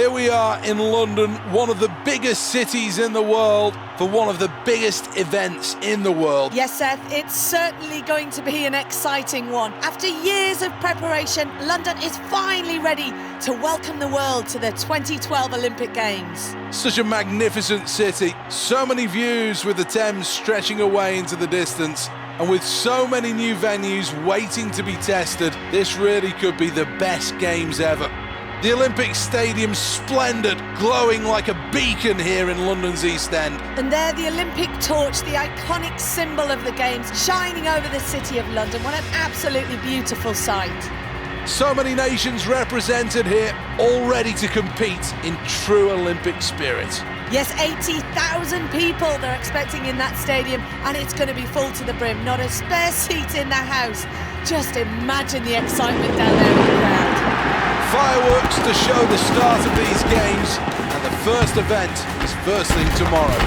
Here we are in London, one of the biggest cities in the world, for one of the biggest events in the world. Yes, Seth, it's certainly going to be an exciting one. After years of preparation, London is finally ready to welcome the world to the 2012 Olympic Games. Such a magnificent city, so many views with the Thames stretching away into the distance, and with so many new venues waiting to be tested, this really could be the best Games ever. The Olympic Stadium's splendid, glowing like a beacon here in London's East End. And there, the Olympic torch, the iconic symbol of the Games, shining over the city of London. What an absolutely beautiful sight. So many nations represented here, all ready to compete in true Olympic spirit. Yes, 80,000 people they're expecting in that stadium, and it's going to be full to the brim. Not a spare seat in the house. Just imagine the excitement down there in the crowd. Fireworks to show the start of these games, and the first event is first thing tomorrow.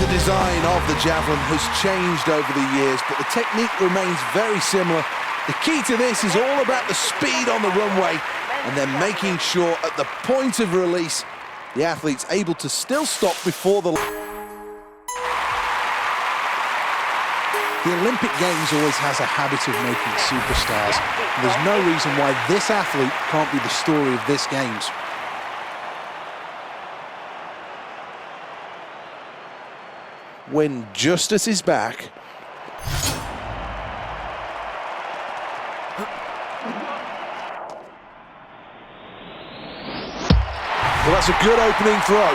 The design of the javelin has changed over the years, but the technique remains very similar. The key to this is all about the speed on the runway and then making sure at the point of release the athlete's able to still stop before the... The Olympic Games always has a habit of making superstars, and there's no reason why this athlete can't be the story of this Games. When justice is back. Well, that's a good opening throw.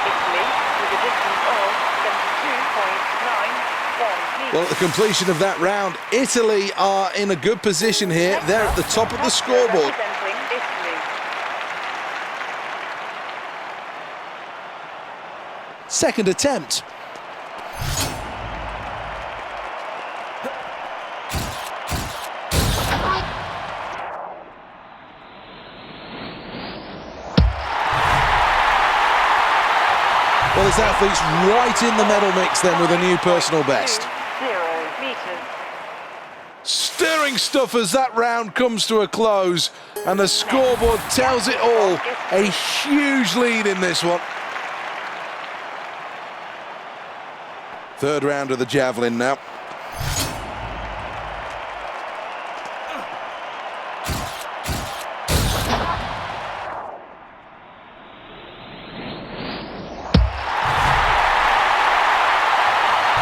Italy with a distance of 72.91 meters. Well, at the completion of that round, Italy are in a good position here. They're at the top of the scoreboard. Representing Italy. Second attempt. Well, this athlete's right in the medal mix then with a new personal best. 0 meters. Stirring stuff as that round comes to a close, and the scoreboard tells it all. A huge lead in this one. Third round of the javelin now.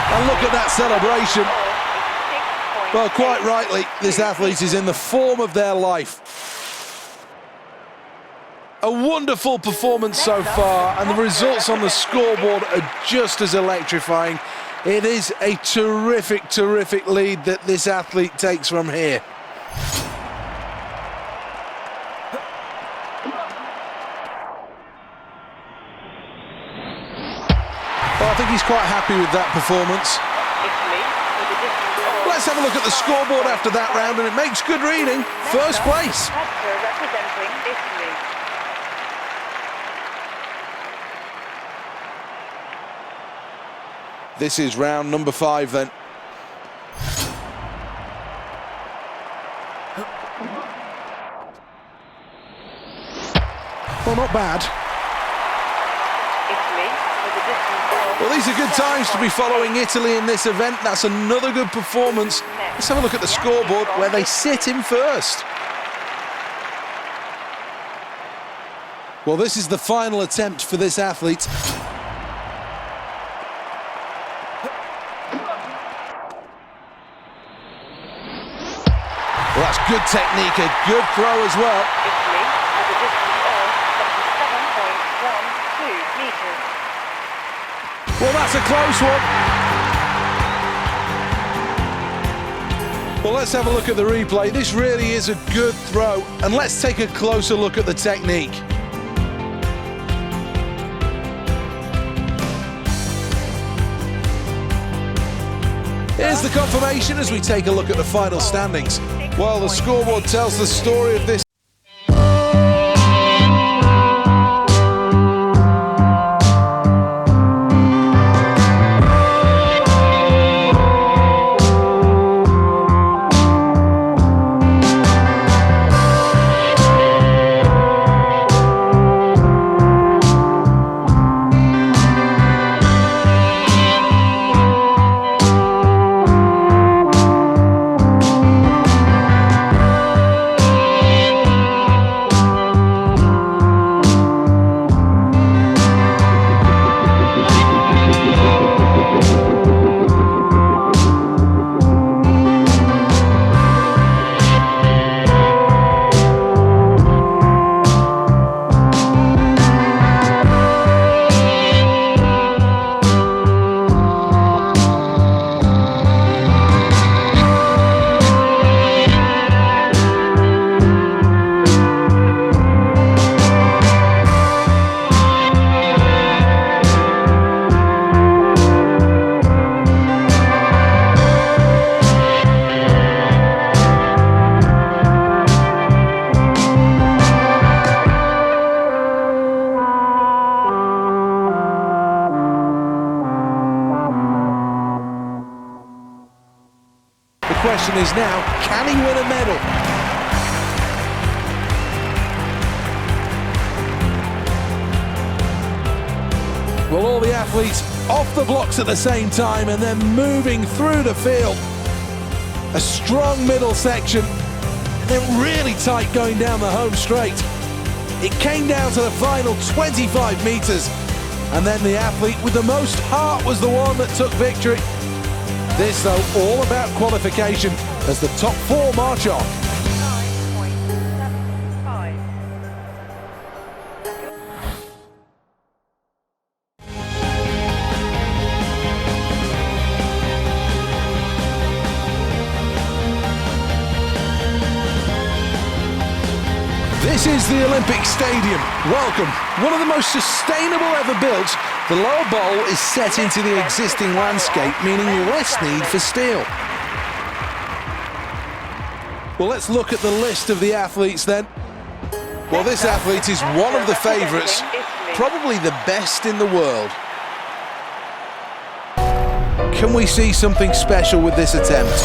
And look at that celebration. Well, quite rightly, this athlete is in the form of their life. A wonderful performance so far, and the results on the scoreboard are just as electrifying. It is a terrific, terrific lead that this athlete takes from here. Well, I think he's quite happy with that performance. Let's have a look at the scoreboard after that round, and it makes good reading. First place. Representing Italy. This is round number 5 then. Well, not bad. Italy with a distance of... Well, these are good times to be following Italy in this event. That's another good performance. Let's have a look at the scoreboard where they sit in first. Well, this is the final attempt for this athlete. Well, that's good technique, a good throw as well. Italy with a distance of 77.12 meters. Well, that's a close one. Well, let's have a look at the replay. This really is a good throw, and let's take a closer look at the technique. Here's the confirmation as we take a look at the final standings. Well, the scoreboard tells the story of this. The question is now, can he win a medal? Well, all the athletes off the blocks at the same time and then moving through the field. A strong middle section, and then really tight going down the home straight. It came down to the final 25 meters, and then the athlete with the most heart was the one that took victory. This, though, all about qualification as the top four march on. 9.75. This is the Olympic Stadium. Welcome. One of the most sustainable ever built. The lower bowl is set into the existing landscape, meaning less need for steel. Well, let's look at the list of the athletes then. Well, this athlete is one of the favourites, probably the best in the world. Can we see something special with this attempt?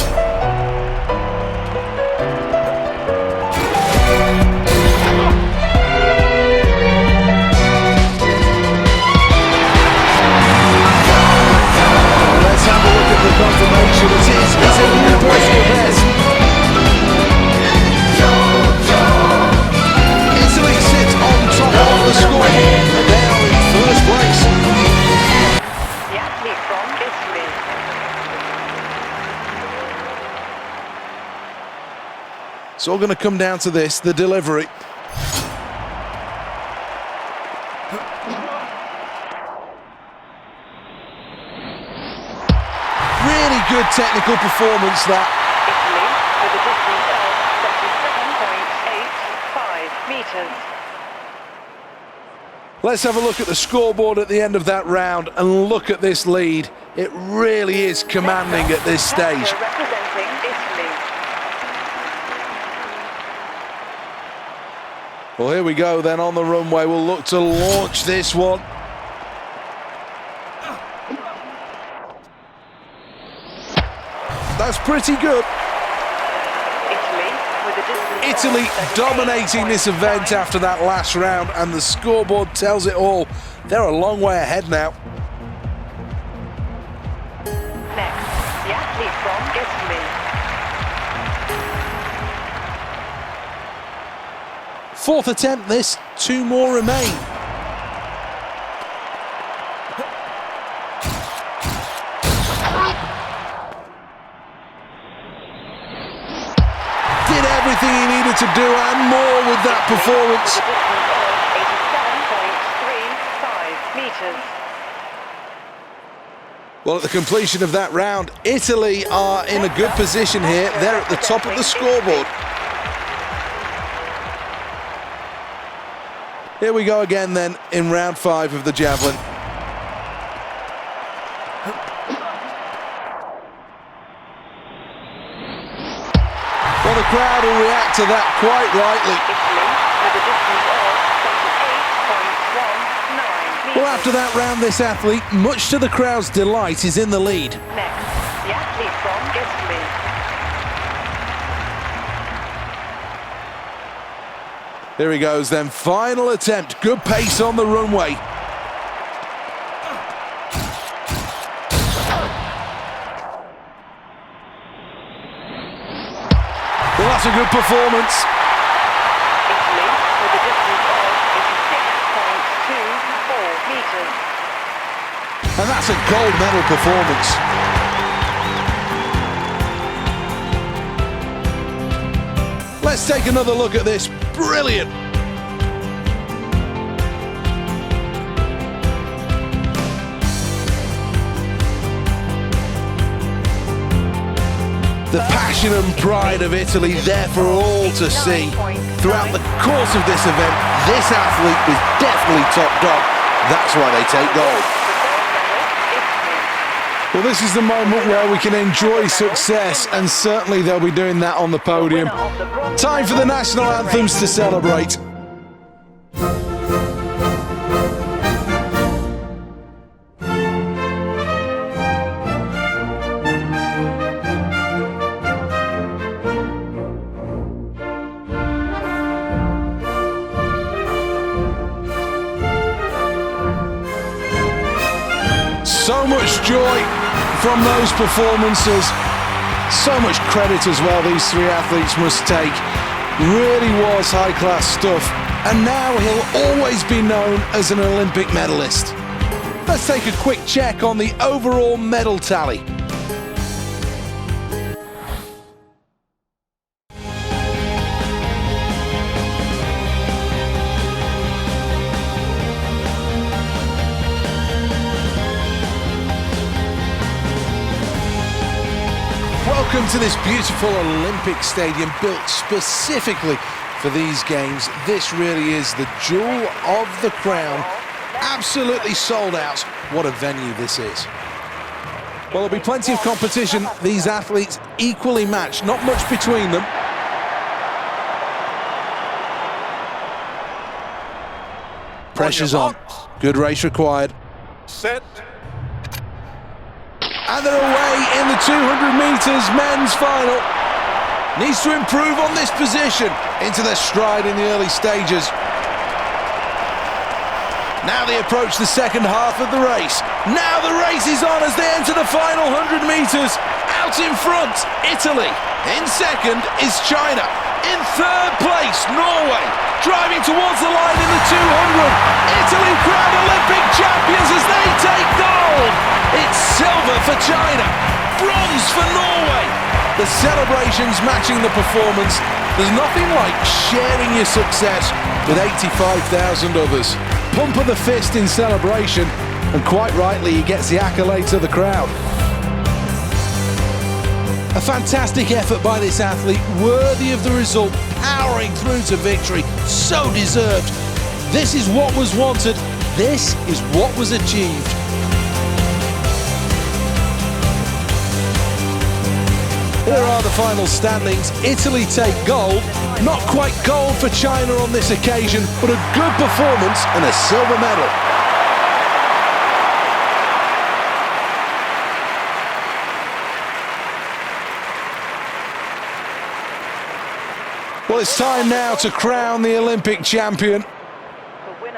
Confirmation it is. It's a new personal best. Italy sits on top of the scoreboard. They are in first place. The athlete from Italy. It's all going to come down to this, the delivery. Good technical performance that. Italy with a distance of 37.85 meters. Let's have a look at the scoreboard at the end of that round and look at this lead. It really is commanding at this stage. Representing Italy. Well, here we go then on the runway. We'll look to launch this one. That's pretty good. Italy dominating this event after that last round, and the scoreboard tells it all. They're a long way ahead now. Next, the athlete from Italy. Fourth attempt this, two more remain. Everything he needed to do and more with that performance. 87.35 meters. Well, at the completion of that round, Italy are in a good position here. They're at the top of the scoreboard. Here we go again then in round 5 of the javelin. Well, the crowd will react to that quite rightly. Well, after that round, this athlete, much to the crowd's delight, is in the lead. Next, the athlete from Italy. Here he goes then, final attempt, good pace on the runway. Well, that's a good performance. Italy with a distance of 86.24 meters. And that's a gold medal performance. Let's take another look at this. Brilliant. The passion and pride of Italy there for all to see. Throughout the course of this event, this athlete was definitely top dog. That's why they take gold. Well, this is the moment where we can enjoy success, and certainly they'll be doing that on the podium. Time for the national anthems to celebrate. So much joy from those performances. So much credit as well these 3 athletes must take. Really was high-class stuff. And now he'll always be known as an Olympic medalist. Let's take a quick check on the overall medal tally. Welcome to this beautiful Olympic stadium built specifically for these games. This really is the jewel of the crown. Absolutely sold out. What a venue this is. Well, there'll be plenty of competition. These athletes equally matched, not much between them. Pressure's on. Good race required. Set. And they're away in the 200 metres men's final. Needs to improve on this position into their stride in the early stages. Now they approach the second half of the race. Now the race is on as they enter the final 100 metres. Out in front, Italy. In second is China. In third place, Norway. Driving towards the line in the 200. Italy crowned Olympic champions as they take gold. It's silver for China, bronze for Norway. The celebrations matching the performance. There's nothing like sharing your success with 85,000 others. Pump of the fist in celebration, and quite rightly he gets the accolades of the crowd. A fantastic effort by this athlete, worthy of the result, powering through to victory, so deserved. This is what was wanted, this is what was achieved. Here are the final standings. Italy take gold. Not quite gold for China on this occasion, but a good performance and a silver medal. Well, it's time now to crown the Olympic champion.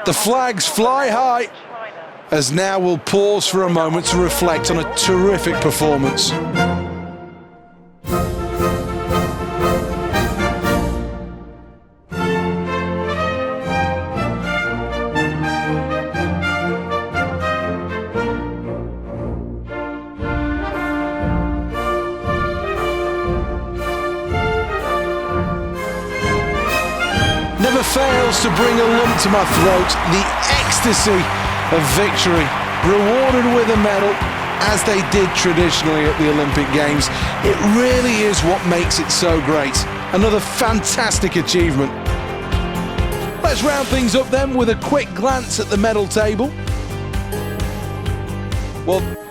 The flags fly high, as now we'll pause for a moment to reflect on a terrific performance. Never fails to bring a lump to my throat, the ecstasy of victory, rewarded with a medal, as they did traditionally at the Olympic Games. It really is what makes it so great. Another fantastic achievement. Let's round things up then with a quick glance at the medal table. Well,